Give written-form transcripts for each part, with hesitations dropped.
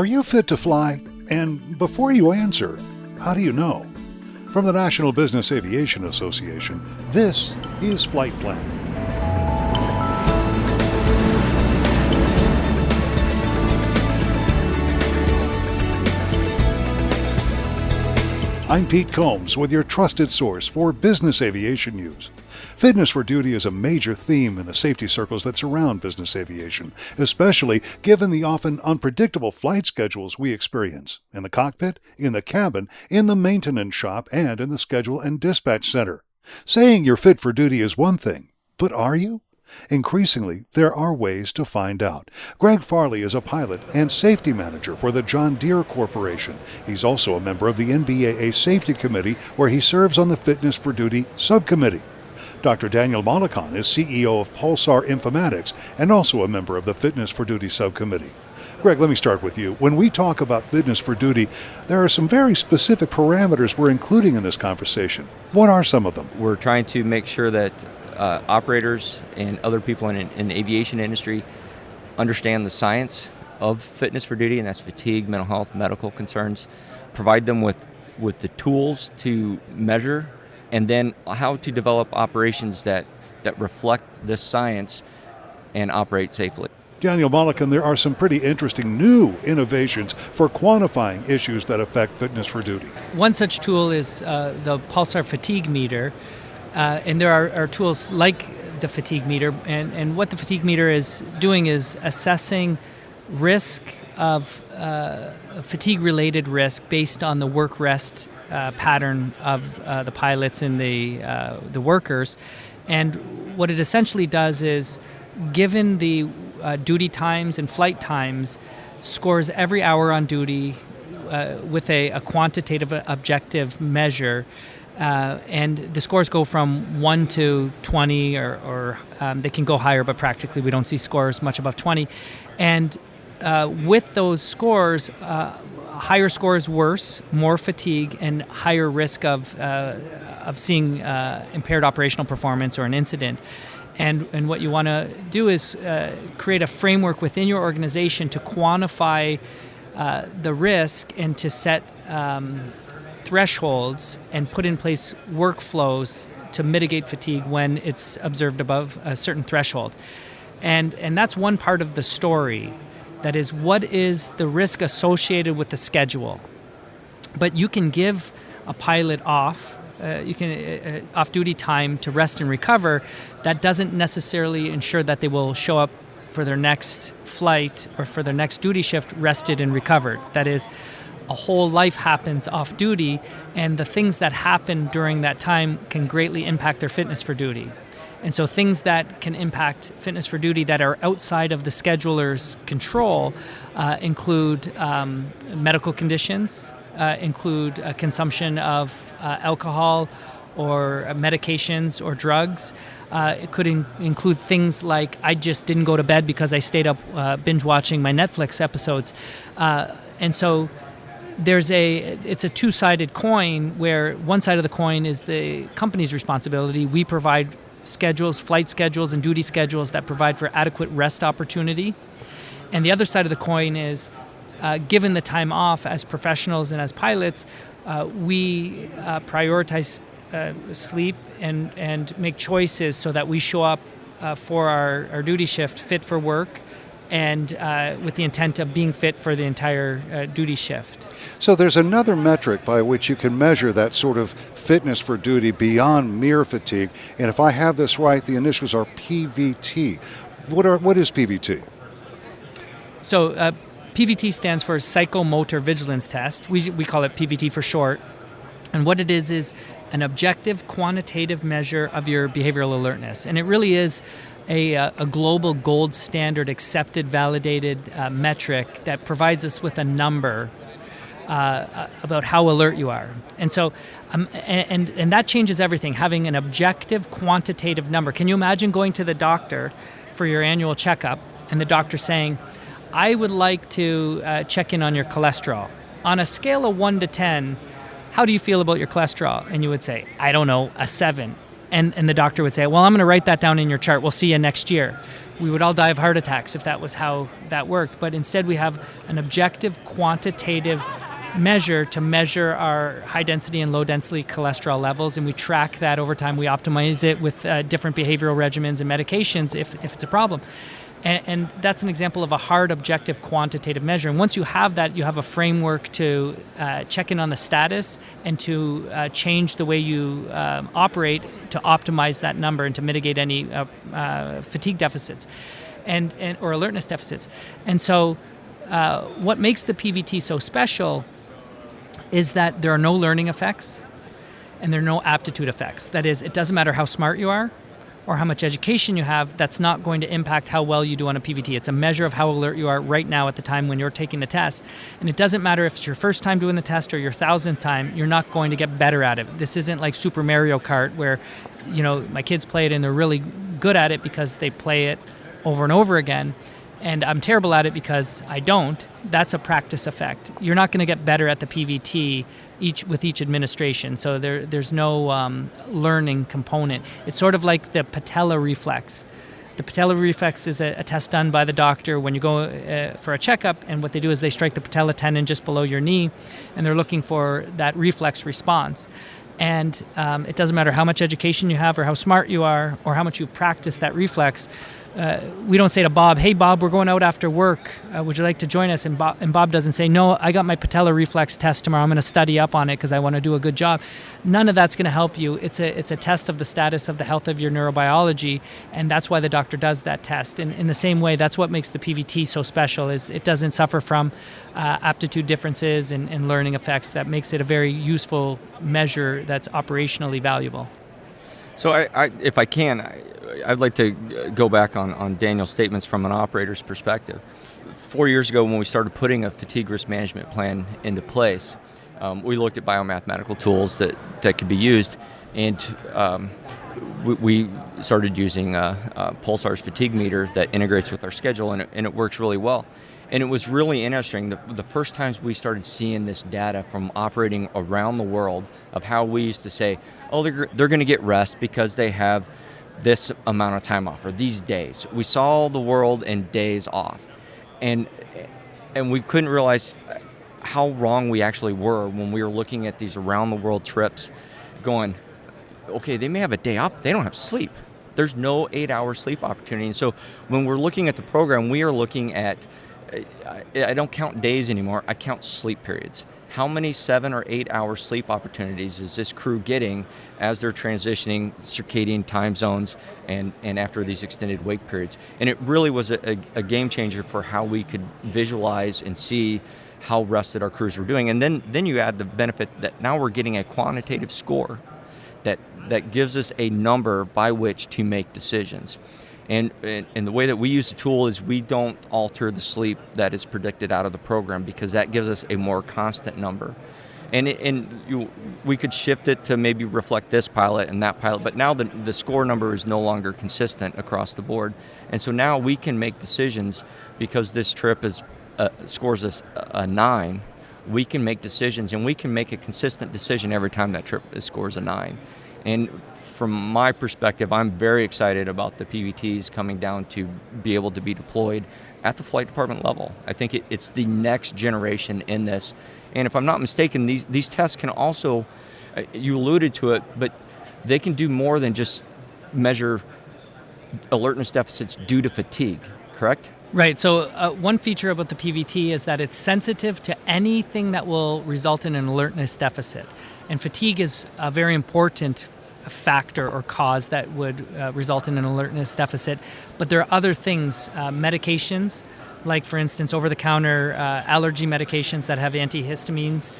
Are you fit to fly? And before you answer, how do you know? From the National Business Aviation Association, this is Flight Plan. I'm Pete Combs with your trusted source for business aviation news. Fitness for duty is a major theme in the safety circles that surround business aviation, especially given the often unpredictable flight schedules we experience in the cockpit, in the cabin, in the maintenance shop, and in the schedule and dispatch center. Saying you're fit for duty is one thing, but are you? Increasingly, there are ways to find out. Greg Farley is a pilot and safety manager for the John Deere Corporation. He's also a member of the NBAA Safety Committee, where he serves on the Fitness for Duty subcommittee. Dr. Daniel Mollican is CEO of Pulsar Informatics and also a member of the Fitness for Duty subcommittee. Greg, let me start with you. When we talk about fitness for duty, there are some very specific parameters we're including in this conversation. What are some of them? We're trying to make sure that operators and other people in the aviation industry understand the science of fitness for duty, and that's fatigue, mental health, medical concerns, provide them with the tools to measure, and then how to develop operations that reflect this science and operate safely. Daniel Mollican, there are some pretty interesting new innovations for quantifying issues that affect fitness for duty. One such tool is the Pulsar fatigue meter. And there are tools like the fatigue meter, and what the fatigue meter is doing is assessing risk of fatigue-related risk based on the work-rest pattern of the pilots and the workers. And what it essentially does is, given the duty times and flight times, scores every hour on duty with a quantitative objective measure. And the scores go from 1 to 20, or they can go higher, but practically we don't see scores much above 20. And with those scores, higher scores worse, more fatigue, and higher risk of seeing impaired operational performance or an incident. And what you want to do is create a framework within your organization to quantify the risk and to set thresholds and put in place workflows to mitigate fatigue when it's observed above a certain threshold. And that's one part of the story. That is, what is the risk associated with the schedule? But you can give a pilot off-duty time to rest and recover. That doesn't necessarily ensure that they will show up for their next flight or for their next duty shift rested and recovered. That is, a whole life happens off duty, and the things that happen during that time can greatly impact their fitness for duty. And so things that can impact fitness for duty that are outside of the scheduler's control include medical conditions, include consumption of alcohol or medications or drugs. It could include things like, I just didn't go to bed because I stayed up binge watching my Netflix episodes. And so it's a two-sided coin, where one side of the coin is the company's responsibility. We provide schedules, flight schedules, and duty schedules that provide for adequate rest opportunity. And the other side of the coin is, given the time off as professionals and as pilots, we prioritize sleep and make choices so that we show up for our duty shift fit for work, and with the intent of being fit for the entire duty shift. So there's another metric by which you can measure that sort of fitness for duty beyond mere fatigue. And if I have this right, the initials are PVT. What is PVT? So PVT stands for Psychomotor Vigilance Test. We call it PVT for short. And what it is an objective quantitative measure of your behavioral alertness. And it really is a global gold standard accepted, validated metric that provides us with a number about how alert you are. And so and that changes everything, having an objective quantitative number. Can you imagine going to the doctor for your annual checkup and the doctor saying, I would like to check in on your cholesterol. On a scale of 1 to 10, how do you feel about your cholesterol? And you would say, I don't know, a 7. And the doctor would say, well, I'm going to write that down in your chart. We'll see you next year. We would all die of heart attacks if that was how that worked. But instead we have an objective, quantitative measure to measure our high density and low density cholesterol levels, and we track that over time. We optimize it with different behavioral regimens and medications if it's a problem. And that's an example of a hard, objective, quantitative measure. And once you have that, you have a framework to check in on the status and to change the way you operate to optimize that number and to mitigate any fatigue deficits and or alertness deficits. And so what makes the PVT so special is that there are no learning effects and there are no aptitude effects. That is, it doesn't matter how smart you are or how much education you have, that's not going to impact how well you do on a PVT. It's a measure of how alert you are right now at the time when you're taking the test. And it doesn't matter if it's your first time doing the test or your 1,000th time, you're not going to get better at it. This isn't like Super Mario Kart where, my kids play it and they're really good at it because they play it over and over again. And I'm terrible at it because I don't. That's a practice effect. You're not going to get better at the PVT with each administration. So there's no learning component. It's sort of like the patella reflex. The patella reflex is a test done by the doctor when you go for a checkup, and what they do is they strike the patella tendon just below your knee, and they're looking for that reflex response. And it doesn't matter how much education you have or how smart you are or how much you've practiced that reflex. We don't say to Bob, hey, Bob, we're going out after work. Would you like to join us? And Bob doesn't say, no, I got my patella reflex test tomorrow. I'm going to study up on it because I want to do a good job. None of that's going to help you. It's a test of the status of the health of your neurobiology, and that's why the doctor does that test. And in the same way, that's what makes the PVT so special, is it doesn't suffer from aptitude differences and learning effects. That makes it a very useful measure that's operationally valuable. So if I can, I'd like to go back on Daniel's statements from an operator's perspective. 4 years ago, when we started putting a fatigue risk management plan into place, we looked at biomathematical tools that could be used, and we started using Pulsar's fatigue meter that integrates with our schedule, and it works really well. And it was really interesting. The first times we started seeing this data from operating around the world of how we used to say, oh, they're going to get rest because they have this amount of time off or these days. We saw the world in days off. And we couldn't realize how wrong we actually were when we were looking at these around the world trips going, okay, they may have a day off, they don't have sleep. There's no 8-hour sleep opportunity. And so when we're looking at the program, we are looking at, I don't count days anymore, I count sleep periods. How many 7 or 8 hour sleep opportunities is this crew getting as they're transitioning circadian time zones and after these extended wake periods? And it really was a game changer for how we could visualize and see how rested our crews were doing. And then you add the benefit that now we're getting a quantitative score that gives us a number by which to make decisions. And the way that we use the tool is we don't alter the sleep that is predicted out of the program, because that gives us a more constant number. We could shift it to maybe reflect this pilot and that pilot, but now the score number is no longer consistent across the board. And so now we can make decisions because this trip scores us a 9. We can make decisions, and we can make a consistent decision every time that trip scores a 9. And from my perspective, I'm very excited about the PVTs coming down to be able to be deployed at the flight department level. I think it's the next generation in this. And if I'm not mistaken, these tests can also, you alluded to it, but they can do more than just measure alertness deficits due to fatigue, correct? Right. So one feature about the PVT is that it's sensitive to anything that will result in an alertness deficit. And fatigue is a very important factor or cause that would result in an alertness deficit. But there are other things, medications, like, for instance, over-the-counter allergy medications that have antihistamines,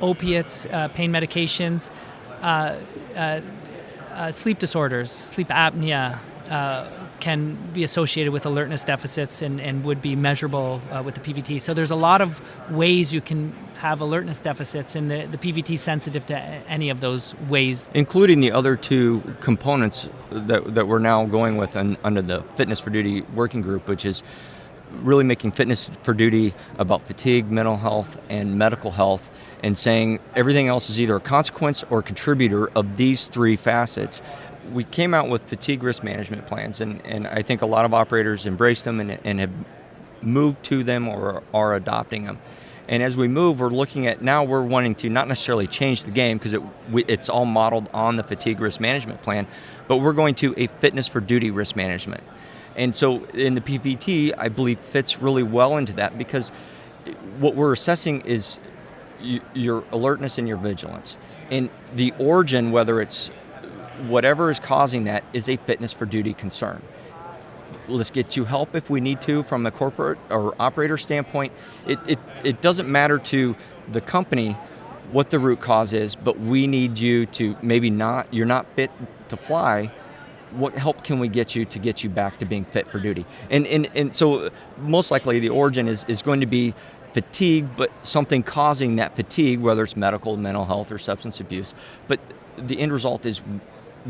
opiates, pain medications, sleep disorders, sleep apnea, can be associated with alertness deficits and would be measurable with the PVT. So there's a lot of ways you can have alertness deficits, and the PVT is sensitive to any of those ways. Including the other two components that we're now going with under the Fitness for Duty working group, which is really making fitness for duty about fatigue, mental health, and medical health, and saying everything else is either a consequence or a contributor of these three facets. We came out with fatigue risk management plans, and I think a lot of operators embraced them and have moved to them or are adopting them. And as we move, we're looking at, now we're wanting to not necessarily change the game because it's all modeled on the fatigue risk management plan, but we're going to a fitness for duty risk management. And so in the PPT, I believe fits really well into that, because what we're assessing is your alertness and your vigilance. And the origin, whether it's whatever is causing that, is a fitness for duty concern. Let's get you help if we need to from the corporate or operator standpoint. It doesn't matter to the company what the root cause is, but we need you to you're not fit to fly. What help can we get you to get you back to being fit for duty? And so most likely the origin is going to be fatigue, but something causing that fatigue, whether it's medical, mental health, or substance abuse. But the end result is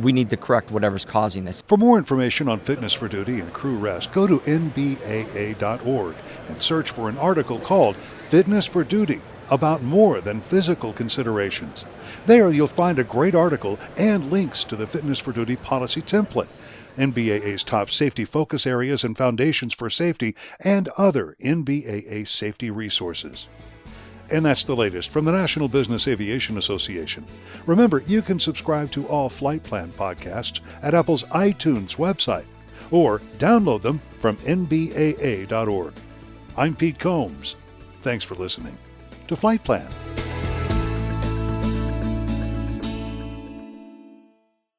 we need to correct whatever's causing this. For more information on fitness for duty and crew rest, go to NBAA.org and search for an article called Fitness for Duty, about more than physical considerations. There you'll find a great article and links to the Fitness for Duty policy template, NBAA's top safety focus areas and foundations for safety, and other NBAA safety resources. And that's the latest from the National Business Aviation Association. Remember, you can subscribe to all Flight Plan podcasts at Apple's iTunes website or download them from NBAA.org. I'm Pete Combs. Thanks for listening to Flight Plan.